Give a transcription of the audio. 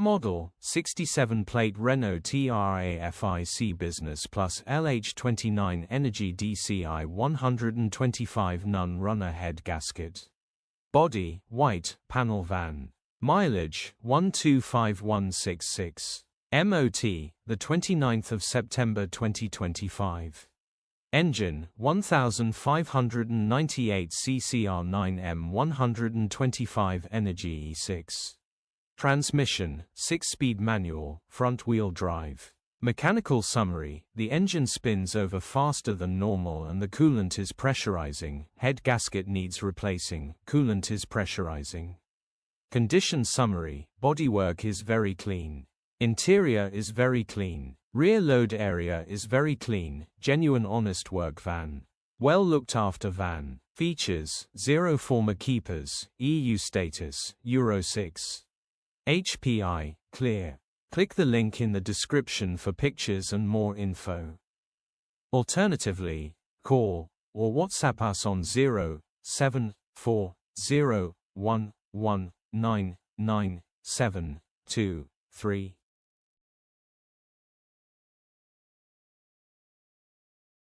Model, 67-plate Renault Trafic Business Plus LH29 Energy DCI 125 Nun-Runner Head Gasket. Body, white, panel van. Mileage, 125166. MOT, the 29th of September 2025. Engine, 1598 CCR9M 125 Energy E6. Transmission, 6-speed manual, front-wheel drive. Mechanical summary: the engine spins over faster than normal and the coolant is pressurizing. Head gasket needs replacing. Coolant is pressurizing. Condition summary: bodywork is very clean. Interior is very clean. Rear load area is very clean. Genuine honest work van. Well looked after van. Features: 0 former keepers, EU status, Euro 6. HPI, clear. Click the link in the description for pictures and more info. Alternatively, call or WhatsApp us on 07401199723.